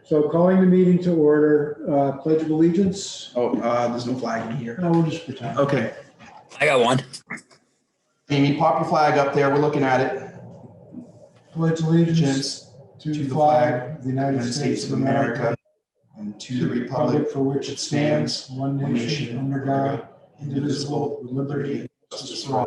So calling the meeting to order, Pledge of Allegiance. Oh, there's no flag in here. No, we'll just pretend. Okay. I got one. Amy, pop your flag up there. We're looking at it. Pledge allegiance Allegiance to the flag of the United States of America and to the republic for which it stands, one nation, under God, indivisible, with liberty and justice for all.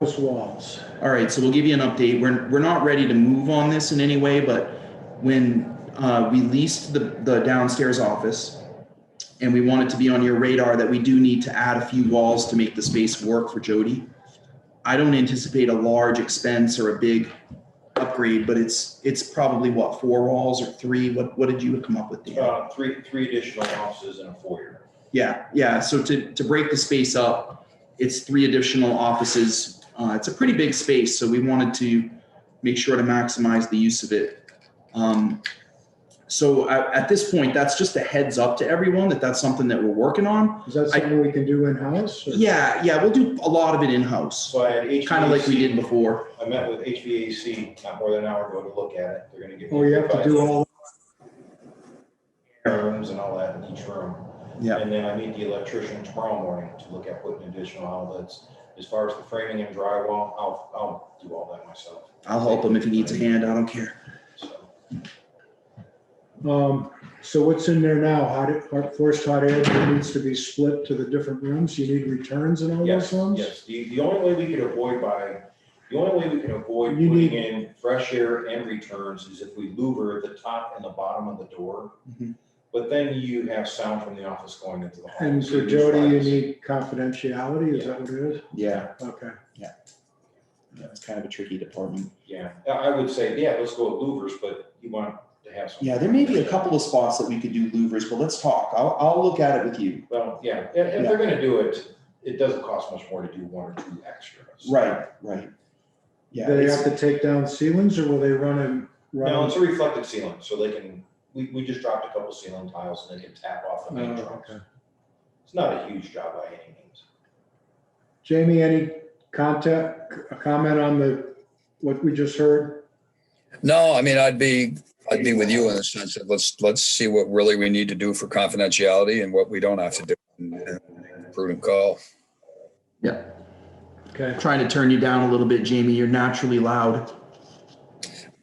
Office walls. All right, so we'll give you an update. We're not ready to move on this in any way, but when we leased the downstairs office, and we want it to be on your radar that we do need to add a few walls to make the space work for Jody. I don't anticipate a large expense or a big upgrade, but it's probably what, 4 walls or 3? What did you come up with, Dan? Three additional offices and a foyer. Yeah. So to break the space up, it's 3 additional offices. It's a pretty big space, so we wanted to make sure to maximize the use of it. So at this point, that's just a heads up to everyone that that's something that we're working on. Is that something we can do in-house? Yeah, we'll do a lot of it in-house, So I had HVAC. kind of like we did before. I met with HVAC not more than an hour ago to look at it. They're going to give me Oh, you have to do all, rooms and all that in each room. Yeah. And then I meet the electrician tomorrow morning to look at putting additional outlets. As far as the framing and drywall, I'll do all that myself. I'll help him if he needs a hand. I don't care. So what's in there now? Forced hot air needs to be split to the different rooms. You need returns in all those rooms? Yes. The only way we can avoid putting in fresh air and returns is if we louver the top and the bottom of the door. Mhm. But then you have sound from the office going into the hall. And So for you Jody, you utilize- need confidentiality, is that what it is? Yeah, Okay. it's kind of a tricky department. Yeah, I would say, yeah, let's go with louvers, but you want to have some. Yeah, there may be a couple of spots that we could do louvers, but let's talk. I'll look at it with you. Well, yeah, if they're gonna do it, it doesn't cost much more to do 1 or 2 extras. Right. Yeah. Do they it's- have to take down ceilings or will they run? No, it's a reflective ceiling, so they can, we just dropped a couple ceiling tiles and they can tap off the main trunks. Okay. It's not a huge job by any means. Jamie, any comment on what we just heard? No, I mean, I'd be with you in the sense that let's see what really we need to do for confidentiality and what we don't have to do. And prudent call. Yeah. Okay. Trying to turn you down a little bit, Jamie. You're naturally loud.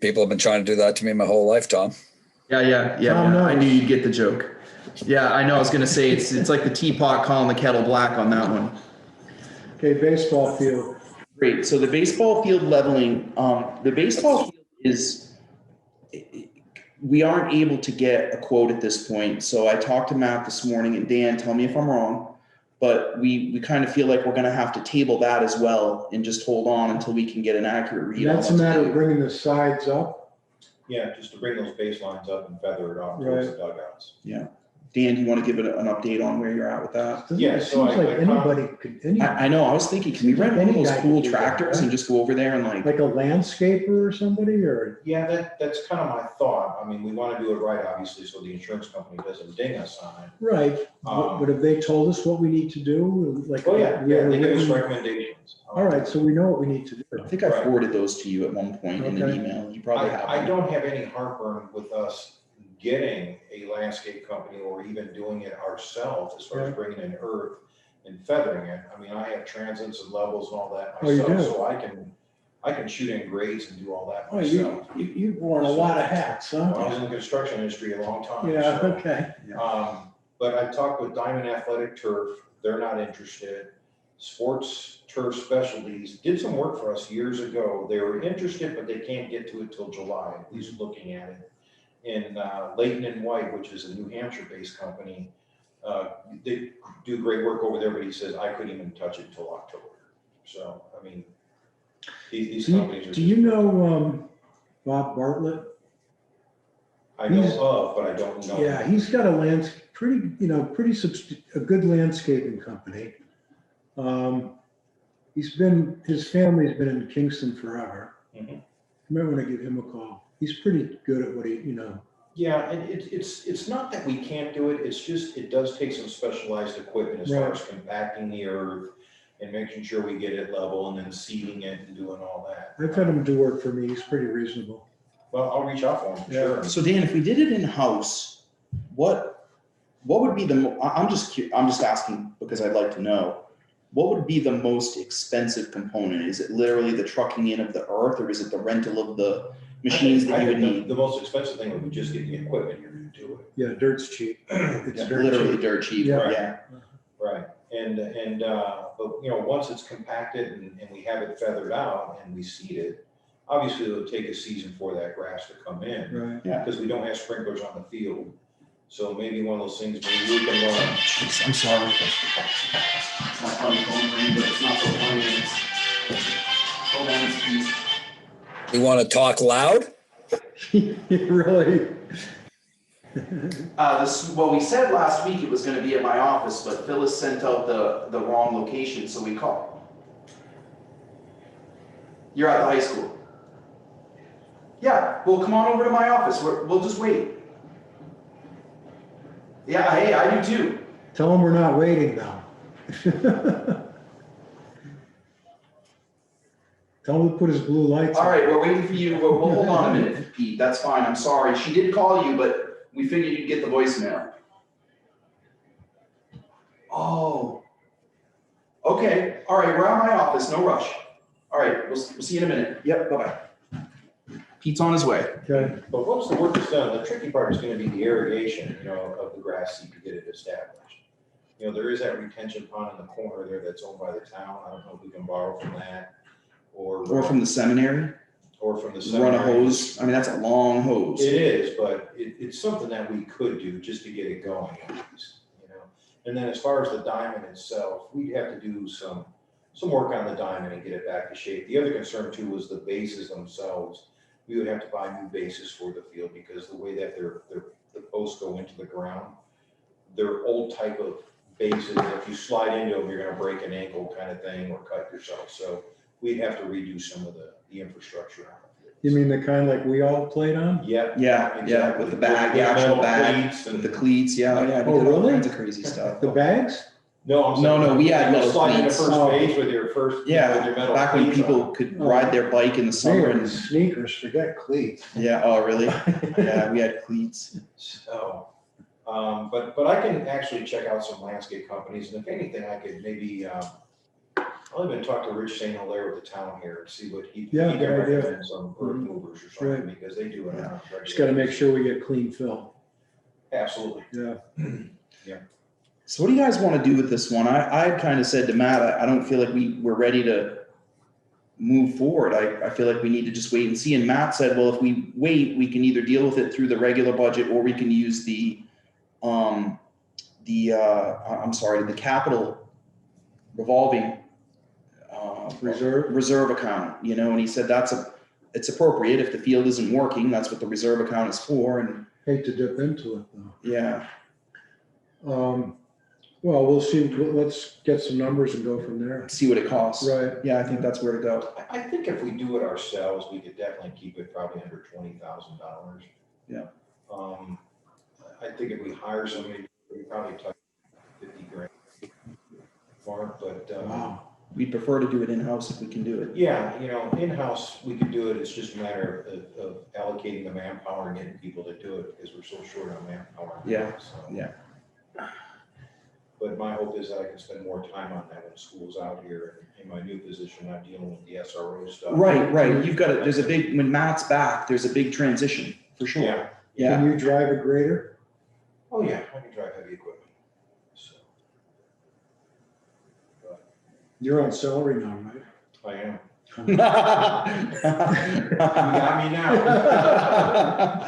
People have been trying to do that to me my whole life, Tom. Yeah. Tom knows. I knew you'd get the joke. Yeah, I know. I was gonna say it's like the teapot calling the kettle black on that one. Okay, baseball field. Great. So the baseball field leveling, the baseball field is, we aren't able to get a quote at this point. So I talked to Matt this morning, and Dan, tell me if I'm wrong, but we kind of feel like we're gonna have to table that as well and just hold on until we can get an accurate read on That's a what to matter do. of bringing the sides up. Yeah, just to bring those baselines up and feather it off towards the dugouts. Dan, do you want to give it an update on where you're at with that? Yeah, It so seems like anybody could, I know, I was thinking, can we rent one of those Any guy cool could do that, tractors right? and just go over there and like, like a landscaper or somebody, or? Yeah, that's kind of my thought. I mean, we want to do it right, obviously, so the insurance company doesn't ding us on it. Right, but have they told us what we need to do? Like, Oh, yeah, we have a they give us written- recommendations. All right, so we know what we need to do. I think I Right. forwarded those to you at one point in an Okay. email. You probably have I them. don't have any heartburn with us getting a landscape company or even doing it ourselves as far as bringing in earth and feathering it. I mean, I have transits and levels and all that Oh, you myself, do? so I can shoot in grades and do all that Oh, myself. you've worn a lot of hats, I was huh? in the construction industry a long time. Yeah, so, okay. But I talked with Diamond Athletic Turf, they're not interested. Sports Turf Specialties did some work for us years ago. They were interested, but they can't get to it till July, at least looking at it. And Leighton and White, which is a New Hampshire-based company, they do great work over there, but he says, I couldn't even touch it until October. So, I mean, these companies are. Do you know Bob Bartlett? I know of, but I don't know. Yeah, he's got a a good landscaping company. His family's been in Kingston forever. Mhm. You might want to give him a call. He's pretty good at what Yeah, and it's not that we can't do it, it's just, it does take some specialized equipment as far Right. as compacting the earth, and making sure we get it level and then seeding it and doing all that. I've had him do work for me. He's pretty reasonable. Well, I'll reach out for him, Yeah. sure. So Dan, if we did it in-house, what would be I'm just asking because I'd like to know, what would be the most expensive component? Is it literally the trucking in of the earth, or is it the rental of the machines that you would need? The most expensive thing would be just get the equipment here to do it. Yeah, dirt's cheap. It's dirt Literally cheap. dirt cheap, Yeah. yeah. Right, but you know, once it's compacted and we have it feathered out and we seed it, obviously it'll take a season for that grass to come in, Right. because we don't have sprinklers on the field. So maybe one of those things, maybe we can run. Jeez, I'm sorry. It's not funny phone ring, but it's not so funny. Hold on, please. You want to talk loud? Really? Well, we said last week it was gonna be at my office, but Phyllis sent out the wrong location, so we called. You're at the high school? Yeah, well, come on over to my office, we'll just wait. Yeah, hey, I do too. Tell him we're not waiting now. Tell him to put his blue lights on. All right, we're waiting for you, we'll hold on a minute, Pete, that's fine, I'm sorry. She did call you, but we figured you'd get the voicemail. Oh. Okay, all right, we're at my office, no rush. All right, we'll see you in a minute. Yep, bye-bye. Pete's on his way. Okay, But once the work is done, the tricky part is gonna be the irrigation, you know, of the grass seed to get it established. You know, there is that retention pond in the corner there that's owned by the town. I don't know if we can borrow from that Or from the seminary, or from the run a cemetery. hose, I mean, that's a long hose. It is, but it's something that we could do just to get it going at least, you know? And then as far as the diamond itself, we'd have to do some work on the diamond and get it back to shape. The other concern too was the bases themselves. We would have to buy new bases for the field because the way that the posts go into the ground, they're old type of bases. If you slide into them, you're gonna break an ankle kind of thing or cut yourself. So we'd have to redo some of the infrastructure on it. you mean the kind like we all played on? Yep. Yeah, exactly. with the bag, the With actual metal bag, cleats with the and- cleats, yeah. We Oh, did all really? kinds of crazy stuff. The bags? No, I'm No, saying. no, we had you metal slide into cleats. first Oh. base with your first. with Yeah, your metal back when cleats people on. could ride their bike in the summer Man, and, sneakers, forget cleats. yeah, oh, really? Yeah, we had cleats. So, but I can actually check out some landscape companies, and if anything, I could maybe, I'll even talk to Rich St. Hilaire with the town here and see what he Yeah, can good idea. recommend some earth movers or something, Right. because they do it. on a regular Just gotta make basis. sure we get clean fill. Absolutely. Yeah. So what do you guys want to do with this one? I kind of said to Matt, I don't feel like we're ready to move forward. I feel like we need to just wait and see. And Matt said, well, if we wait, we can either deal with it through the regular budget or we can use the capital revolving reserve account, you know, and he said it's appropriate if the field isn't working, that's what the reserve account is for. And Hate to dip into it though. yeah, Well, we'll see. Let's get some numbers and go from there. see what it costs. Right. Yeah, I think that's where to go. I think if we do it ourselves, we could definitely keep it probably under $20,000. Yeah. I think if we hire somebody, we probably touch 50 grand mark, but, Wow. We'd prefer to do it in-house if we can do it. yeah, you know, in-house, we could do it. It's just a matter of allocating the manpower and getting people to do it because we're so short on manpower. Yeah, So, yeah. But my hope is that I can spend more time on that when school's out here and in my new position, not dealing with the SRO stuff. Right. You've got when Matt's back, there's a big transition for sure. Yeah. Yeah. Can you drive a grader? Oh, yeah, I can drive heavy equipment. So. But You're on salary now, right? I am. You You got me now.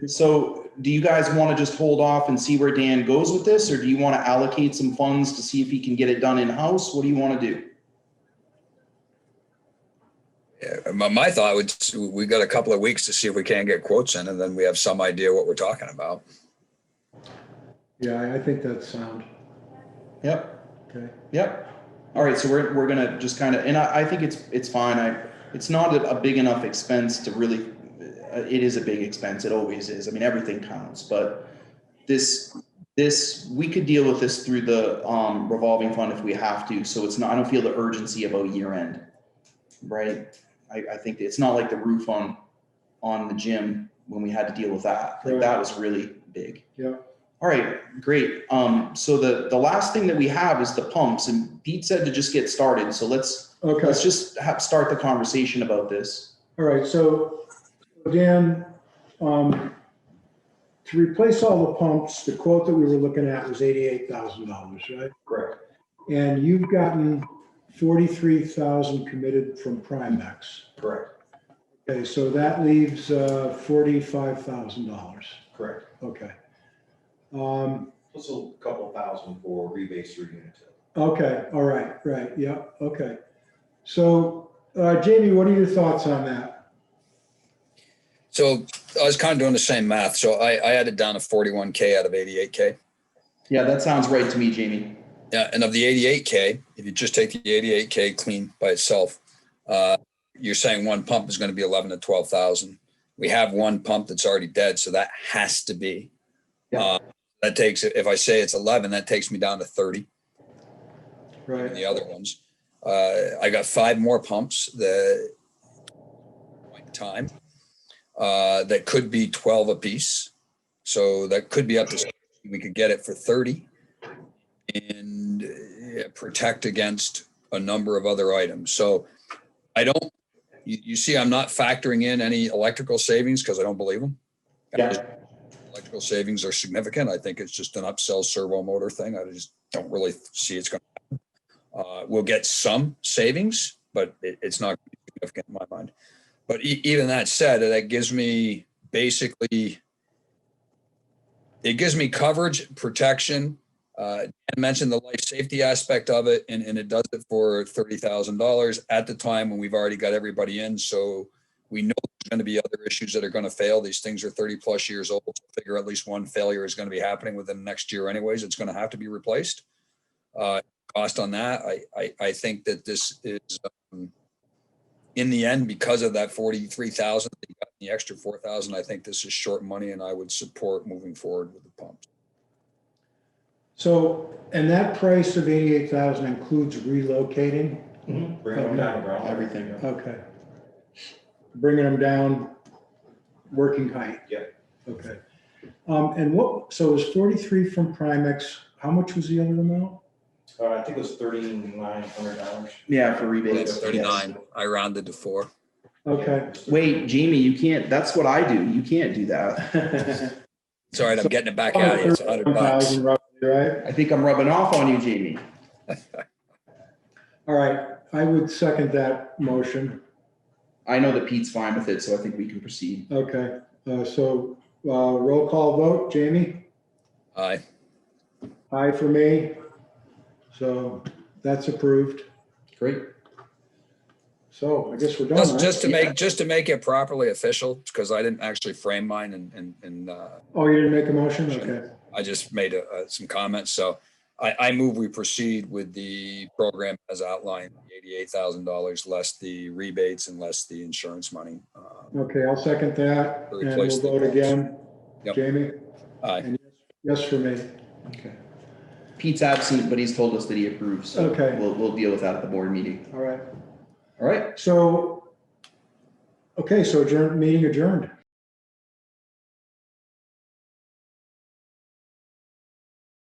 So do you guys want to just hold off and see where Dan goes with this, or do you want to allocate some funds to see if he can get it done in-house? What do you want to do? Yeah, my thought would, we got a couple of weeks to see if we can get quotes in, and then we have some idea what we're talking about. Yeah, I think that's sound. Yep. Okay. Yep. All right. So we're gonna just kind of, and I think it's fine. It's not a big enough expense to really. It is a big expense. It always is. I mean, everything counts, but this This, we could deal with this through the revolving fund if we have to. So it's not, I don't feel the urgency about year end, right? I think it's not like the roof on the gym when we had to deal with that. Like that was really big. Yeah. All right, great. So the last thing that we have is the pumps, and Pete said to just get started. So let's just start the conversation about this. All right, so Dan, to replace all the pumps, the quote that we were looking at was $88,000, right? Correct. And you've gotten 43,000 committed from Primex. Correct. Okay, so that leaves $45,000. Correct. Okay. Plus a couple thousand for rebates through Unitil. Okay, all right, yeah, okay. So, Jamie, what are your thoughts on that? So I was kind of doing the same math. So I added down to 41K out of 88K. Yeah, that sounds right to me, Jamie. Yeah, and of the 88K, if you just take the 88K clean by itself, you're saying one pump is going to be 11 to 12,000. We have one pump that's already dead, so that has to be. Yeah. That takes, if I say it's 11, that takes me down to 30. Right. And the other ones, I got 5 more pumps that point in time that could be 12 a piece. So that could be up to, we could get it for 30 and protect against a number of other items. So I don't, you see, I'm not factoring in any electrical savings because I don't believe them. Yeah. Electrical savings are significant. I think it's just an upsell servo motor thing. I just don't really see it's going to happen. We'll get some savings, but it's not significant in my mind. But even that said, that gives me basically, it gives me coverage, protection. I mentioned the life safety aspect of it, and it does it for $30,000 at the time when we've already got everybody in. So we know there's going to be other issues that are going to fail. These things are 30 plus years old. So figure at least one failure is going to be happening within the next year anyways. It's going to have to be replaced. Cost on that, I think that this is, in the end, because of that 43,000, the extra 4,000, I think this is short money, and I would support moving forward with the pumps. So, and that price of 88,000 includes relocating? Bring them down to ground. Everything. Okay. Bringing them down, working height? Yep. Okay. And what, so it was 43 from Primex. How much was the other amount? I think it was $3,900. Yeah, for rebates. 39. I rounded to 4. Okay. Wait, Jamie, you can't, that's what I do. You can't do that. It's all right. I'm getting it back out of you. It's $100. 1,000 roughly, right? I think I'm rubbing off on you, Jamie. All right. I would second that motion. I know that Pete's fine with it, so I think we can proceed. Okay. So roll call vote. Jamie? Aye. Aye for me. So that's approved. Great. So I guess we're done. right? Just to make it properly official, because I didn't actually frame mine and Oh, you didn't make a motion? Okay. I just made some comments. So I move we proceed with the program as outlined, $88,000 less the rebates and less the insurance money. Okay, I'll second that and we'll Replace the vote pumps. again. Yep. Jamie? Aye. And yes for me. Okay. Pete's absent, but he's told us that he approves. So Okay. we'll deal with that at the board meeting. All right. All right. So, okay, so meeting adjourned.